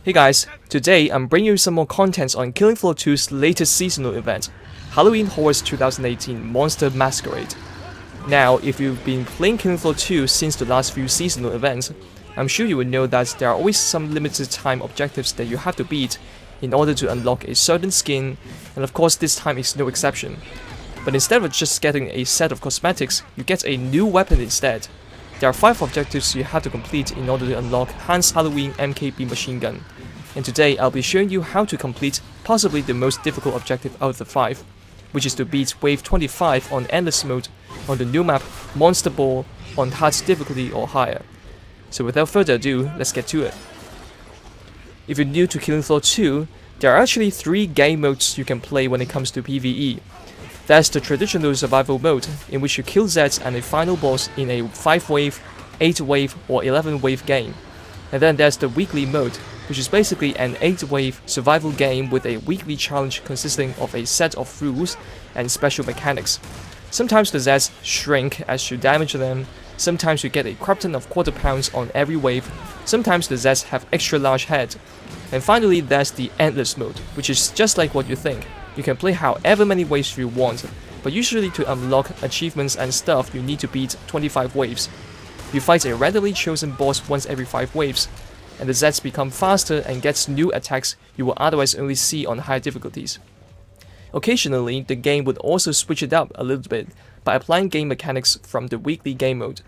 Hey guys, today I'm bringing you some more content on Killing Floor 2's latest seasonal event, Halloween Horrors 2018 Monster Masquerade. Now, if you've been playing Killing Floor 2 since the last few seasonal events, I'm sure you would know that there are always some limited time objectives that you have to beat in order to unlock a certain skin, and of course this time is no exception. But instead of just getting a set of cosmetics, you get a new weapon instead. There are 5 objectives you have to complete in order to unlock Hans Halloween MKB machine gun, and today I'll be showing you how to complete possibly the most difficult objective out of the 5, which is to beat wave 25 on endless mode on the new map Monster Ball on hard difficulty or higher. So without further ado, let's get to it. If you're new to Killing Floor 2, there are actually 3 game modes you can play when it comes to PvE. There's the traditional survival mode, in which you kill Zeds and a final boss in a 5-wave, 8-wave or 11-wave game. And then there's the weekly mode, which is basically an 8-wave survival game with a weekly challenge consisting of a set of rules and special mechanics. Sometimes the Zeds shrink as you damage them, sometimes you get a crap-ton of quarter pounds on every wave, sometimes the Zeds have extra large head. And finally there's the endless mode, which is just like what you think. You can play however many waves you want, but usually to unlock achievements and stuff you need to beat 25 waves. You fight a randomly chosen boss once every 5 waves, and the Zeds become faster and gets new attacks you will otherwise only see on higher difficulties. Occasionally, the game would also switch it up a little bit by applying game mechanics from the weekly game mode,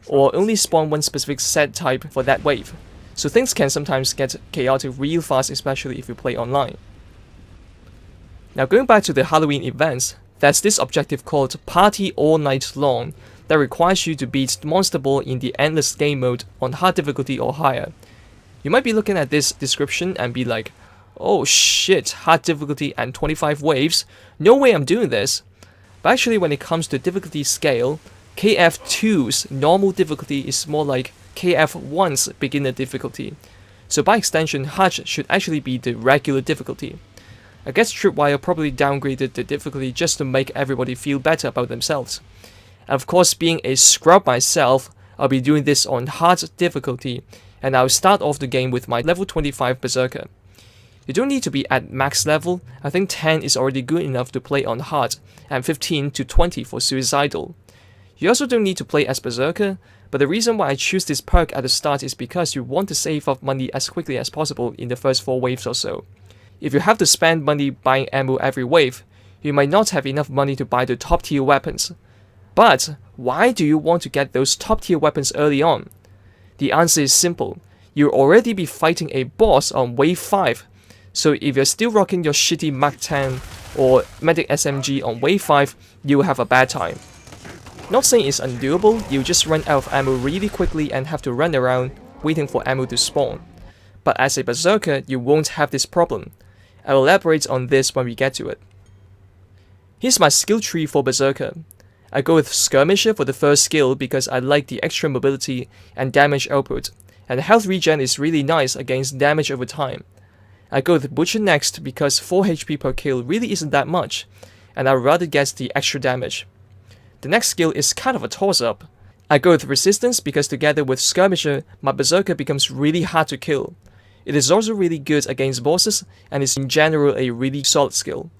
or only spawn one specific set type for that wave, so things can sometimes get chaotic real fast, especially if you play online. Now going back to the Halloween events, there's this objective called Party All Night Long that requires you to beat Monster Ball in the endless game mode on hard difficulty or higher. You might be looking at this description and be like, oh shit, hard difficulty and 25 waves, no way I'm doing this. But actually when it comes to difficulty scale, KF2's normal difficulty is more like KF1's beginner difficulty. So by extension, hard should actually be the regular difficulty. I guess Tripwire probably downgraded the difficulty just to make everybody feel better about themselves. And of course, being a scrub myself, I'll be doing this on hard difficulty, and I'll start off the game with my level 25 Berserker. You don't need to be at max level, I think 10 is already good enough to play on hard, and 15 to 20 for suicidal. You also don't need to play as Berserker, but the reason why I choose this perk at the start is because you want to save up money as quickly as possible in the first 4 waves or so. If you have to spend money buying ammo every wave, you might not have enough money to buy the top tier weapons. But why do you want to get those top tier weapons early on? The answer is simple. You'll already be fighting a boss on wave 5, so if you're still rocking your shitty Mach 10 or Medic SMG on wave 5, you'll have a bad time. Not saying it's undoable, you'll just run out of ammo really quickly and have to run around waiting for ammo to spawn. But as a Berserker, you won't have this problem. I'll elaborate on this when we get to it. Here's my skill tree for Berserker. I go with Skirmisher for the first skill because I like the extra mobility and damage output, and health regen is really nice against damage over time. I go with Butcher next because 4 HP per kill really isn't that much, and I'd rather get the extra damage. The next skill is kind of a toss-up. I go with Resistance because together with Skirmisher, my Berserker becomes really hard to kill. It is also really good against bosses and is in general a really solid skill.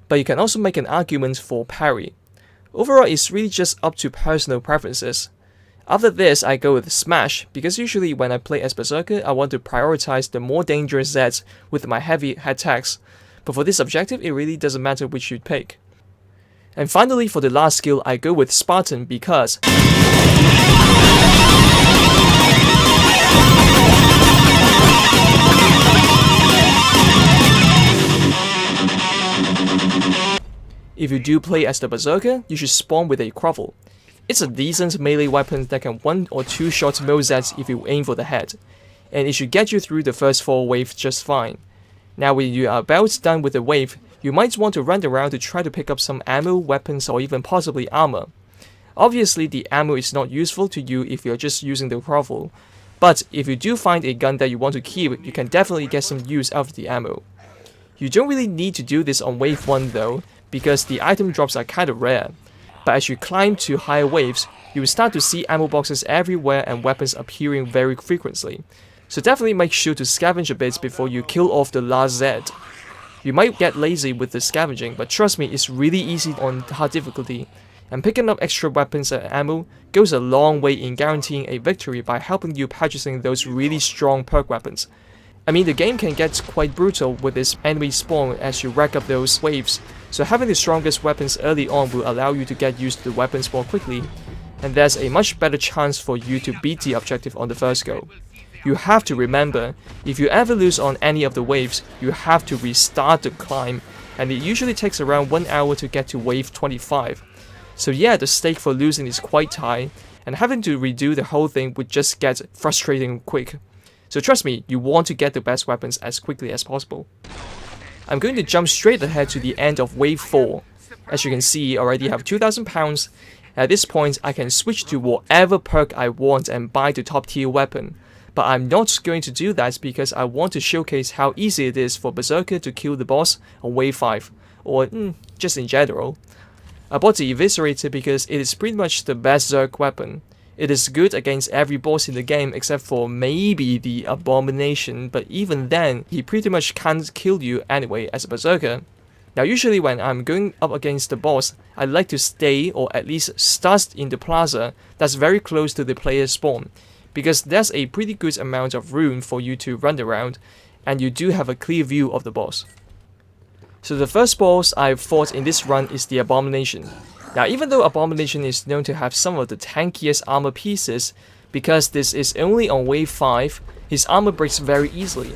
But you can also make an argument for parry. Overall, it's really just up to personal preferences. After this, I go with Smash because usually when I play as Berserker, I want to prioritize the more dangerous Zeds with my heavy attacks. But for this objective, it really doesn't matter which you pick. And finally, for the last skill, I go with Spartan because if you do play as the Berserker, you should spawn with a Crovel. It's a decent melee weapon that can 1 or 2 shots mow Zeds if you aim for the head, and it should get you through the first 4 waves just fine. Now when you are about done with the wave, you might want to run around to try to pick up some ammo, weapons, or even possibly armor. Obviously the ammo is not useful to you if you're just using the Crovel, but if you do find a gun that you want to keep, you can definitely get some use out of the ammo. You don't really need to do this on wave 1 though, because the item drops are kinda rare. But as you climb to higher waves, you will start to see ammo boxes everywhere and weapons appearing very frequently. So definitely make sure to scavenge a bit before you kill off the last Z. You might get lazy with the scavenging, but trust me, it's really easy on hard difficulty, and picking up extra weapons and ammo goes a long way in guaranteeing a victory by helping you purchasing those really strong perk weapons. I mean, the game can get quite brutal with its enemy spawn as you rack up those waves, so having the strongest weapons early on will allow you to get used to the weapons more quickly, and there's a much better chance for you to beat the objective on the first go. You have to remember, if you ever lose on any of the waves, you have to restart the climb, and it usually takes around 1 hour to get to wave 25. So yeah, the stake for losing is quite high, and having to redo the whole thing would just get frustrating quick. So trust me, you want to get the best weapons as quickly as possible. I'm going to jump straight ahead to the end of wave 4. As you can see, I already have £2,000. At this point, I can switch to whatever perk I want and buy the top tier weapon. But I'm not going to do that because I want to showcase how easy it is for Berserker to kill the boss on wave 5, or just in general. I bought the Eviscerator because it is pretty much the best Zerg weapon. It is good against every boss in the game except for maybe the Abomination, but even then, he pretty much can't kill you anyway as a Berserker. Now usually when I'm going up against the boss, I like to stay or at least start in the plaza that's very close to the player's spawn, because there's a pretty good amount of room for you to run around, and you do have a clear view of the boss. So the first boss I've fought in this run is the Abomination. Now even though Abomination is known to have some of the tankiest armor pieces, because this is only on wave 5, his armor breaks very easily.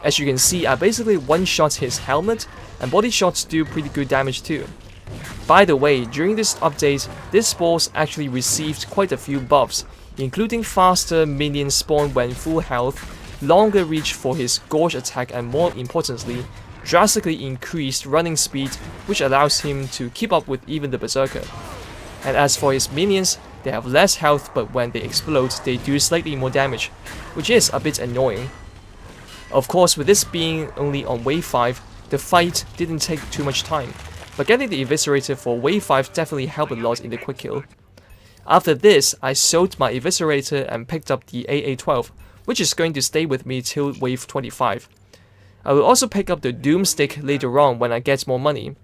As you can see, I basically one-shot his helmet, and body shots do pretty good damage too. By the way, during this update, this boss actually received quite a few buffs, including faster minion spawn when full health, longer reach for his gorge attack, and more importantly, drastically increased running speed, which allows him to keep up with even the Berserker. And as for his minions, they have less health, but when they explode, they do slightly more damage, which is a bit annoying. Of course, with this being only on wave 5, the fight didn't take too much time, but getting the Eviscerator for wave 5 definitely helped a lot in the quick kill. After this, I sold my Eviscerator and picked up the AA-12, which is going to stay with me till wave 25. I will also pick up the Doomstick later on when I get more money.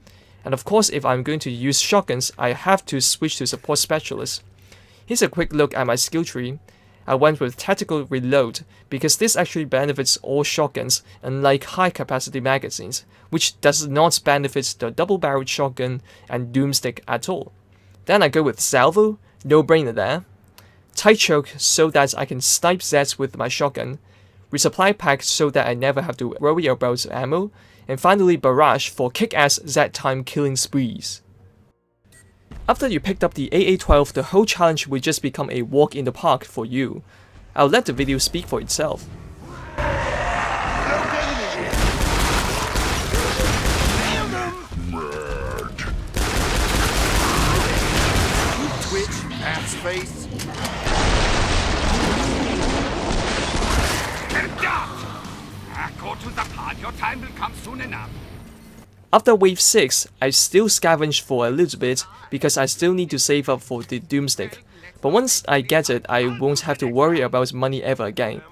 And of course, if I'm going to use shotguns, I have to switch to Support Specialist. Here's a quick look at my skill tree. I went with Tactical Reload because this actually benefits all shotguns, unlike high capacity magazines, which does not benefit the double-barreled shotgun and Doomstick at all. Then I go with Salvo, no brainer there. Tight Choke so that I can snipe Zeds with my shotgun. Resupply Pack so that I never have to worry about ammo, and finally Barrage for kick-ass Z-time killing sprees. After you picked up the AA-12, the whole challenge will just become a walk in the park for you. I'll let the video speak for itself. Twitch, ass face. Go to the part, your time will come soon enough. After wave 6, I still scavenged for a little bit because I still need to save up for the Doomstick. But once I get it, I won't have to worry about money ever again.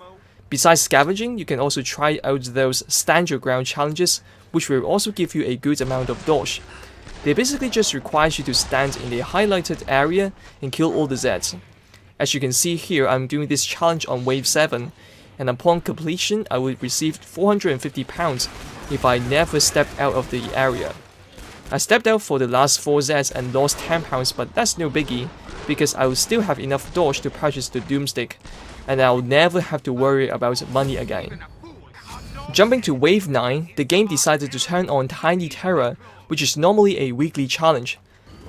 Besides scavenging, you can also try out those Stand Your Ground challenges, which will also give you a good amount of dodge. They basically just require you to stand in a highlighted area and kill all the Zeds. As you can see here, I'm doing this challenge on wave 7, and upon completion, I will receive £450 if I never stepped out of the area. I stepped out for the last 4 Zeds and lost £10, but that's no biggie, because I will still have enough dodge to purchase the Doomstick, and I'll never have to worry about money again. Jumping to wave 9, the game decided to turn on Tiny Terror, which is normally a weekly challenge.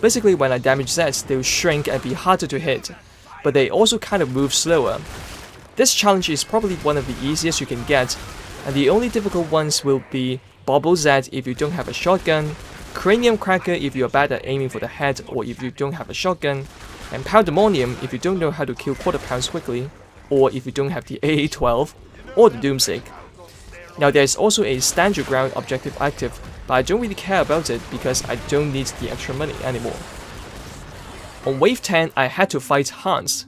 Basically, when I damage Zeds, they'll shrink and be harder to hit, but they also kind of move slower. This challenge is probably one of the easiest you can get, and the only difficult ones will be Bobble Z if you don't have a shotgun, Cranium Cracker if you are bad at aiming for the head or if you don't have a shotgun, and Pandemonium if you don't know how to kill quarter pounds quickly, or if you don't have the AA-12 or the Doomstick. Now there is also a Stand Your Ground objective active, but I don't really care about it because I don't need the extra money anymore. On wave 10, I had to fight Hans.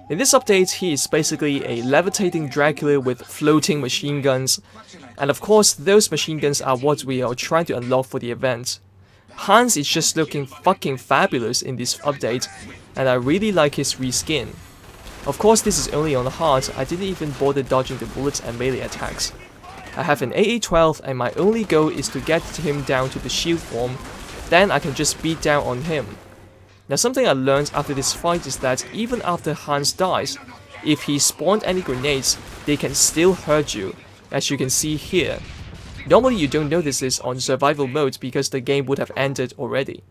In this update, he is basically a levitating Dracula with floating machine guns, and of course those machine guns are what we are trying to unlock for the event. Hans is just looking fucking fabulous in this update, and I really like his reskin. Of course this is only on hard, I didn't even bother dodging the bullets and melee attacks. I have an AA-12 and my only goal is to get him down to the shield form, then I can just beat down on him. Now something I learned after this fight is that even after Hans dies, if he spawned any grenades, they can still hurt you, as you can see here. Normally you don't notice this on survival mode because the game would have ended already.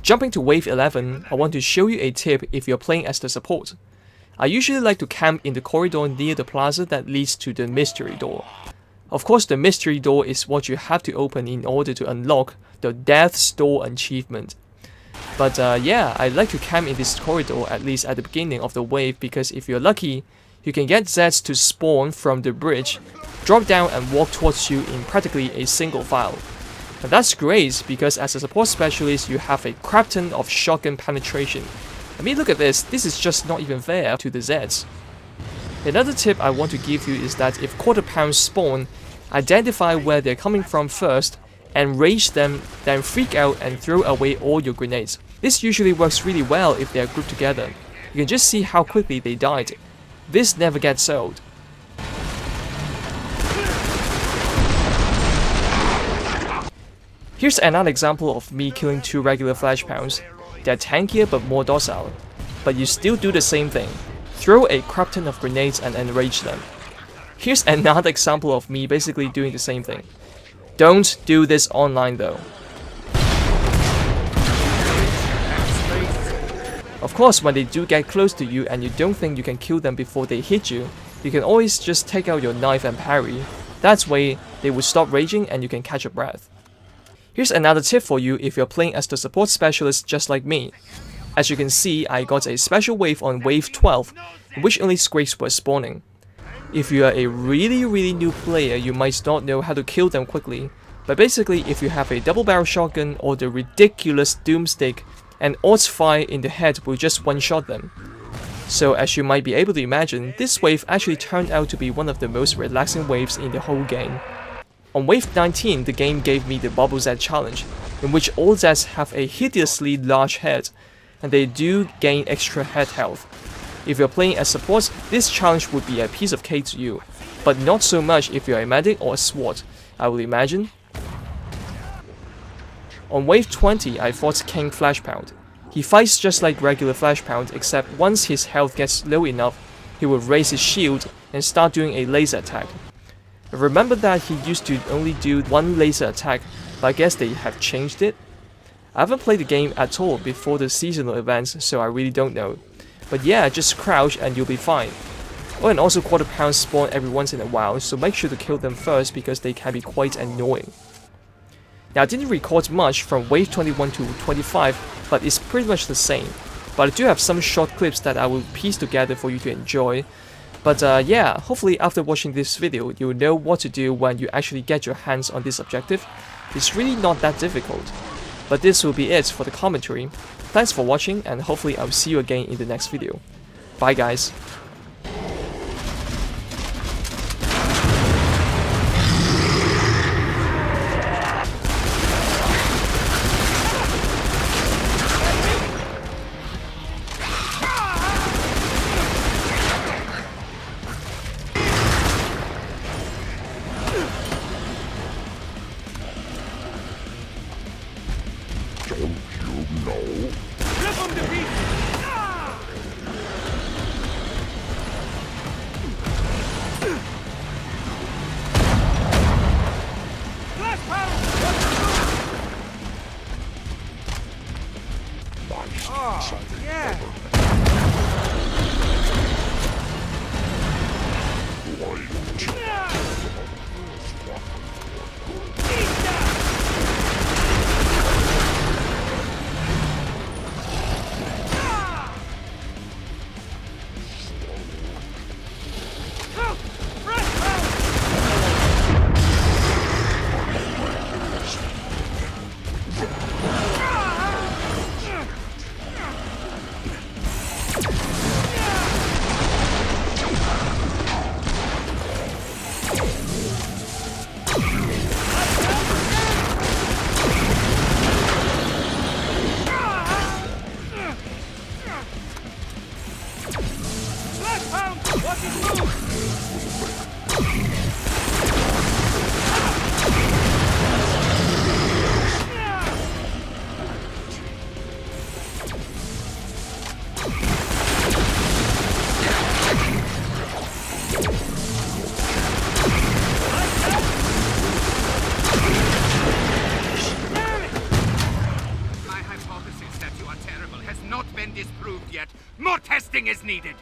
Jumping to wave 11, I want to show you a tip if you're playing as the support. I usually like to camp in the corridor near the plaza that leads to the mystery door. Of course the mystery door is what you have to open in order to unlock the Death's Door achievement. But yeah, I like to camp in this corridor at least at the beginning of the wave because if you're lucky, you can get Zeds to spawn from the bridge, drop down and walk towards you in practically a single file. And that's great because as a support specialist you have a crap ton of shotgun penetration. I mean look at this is just not even fair to the Zeds. Another tip I want to give you is that if quarter pounds spawn, identify where they're coming from first, enrage them, then freak out and throw away all your grenades. This usually works really well if they are grouped together. You can just see how quickly they died. This never gets old. Here's another example of me killing 2 regular flash pounds. They're tankier but more docile. But you still do the same thing. Throw a crap ton of grenades and enrage them. Here's another example of me basically doing the same thing. Don't do this online though. Of course, when they do get close to you and you don't think you can kill them before they hit you, you can always just take out your knife and parry. That way, they will stop raging and you can catch your breath. Here's another tip for you if you're playing as the support specialist just like me. As you can see, I got a special wave on wave 12, in which only squares were spawning. If you are a really new player, you might not know how to kill them quickly, but basically if you have a double barrel shotgun or the ridiculous doomstick, an odds fire in the head will just one-shot them. So as you might be able to imagine, this wave actually turned out to be one of the most relaxing waves in the whole game. On wave 19, the game gave me the Bubble Z challenge, in which all Zeds have a hideously large head, and they do gain extra head health. If you're playing as support, this challenge would be a piece of cake to you, but not so much if you're a medic or a SWAT, I would imagine. On wave 20, I fought King Flashpound. He fights just like regular Flashpound, except once his health gets low enough, he will raise his shield and start doing a laser attack. Remember that he used to only do one laser attack, but I guess they have changed it? I haven't played the game at all before the seasonal events, so I really don't know. But yeah, just crouch and you'll be fine. Oh, and also quarter pounds spawn every once in a while, so make sure to kill them first because they can be quite annoying. Now I didn't record much from wave 21 to 25, but it's pretty much the same. But I do have some short clips that I will piece together for you to enjoy. But yeah, hopefully after watching this video, you'll know what to do when you actually get your hands on this objective. It's really not that difficult. But this will be it for the commentary. Thanks for watching and hopefully I'll see you again in the next video. Bye guys. Don't you know? Rip 'em to pieces! Bloodhound! What is move? My hypothesis that you are terrible has not been disproved yet. More testing is needed.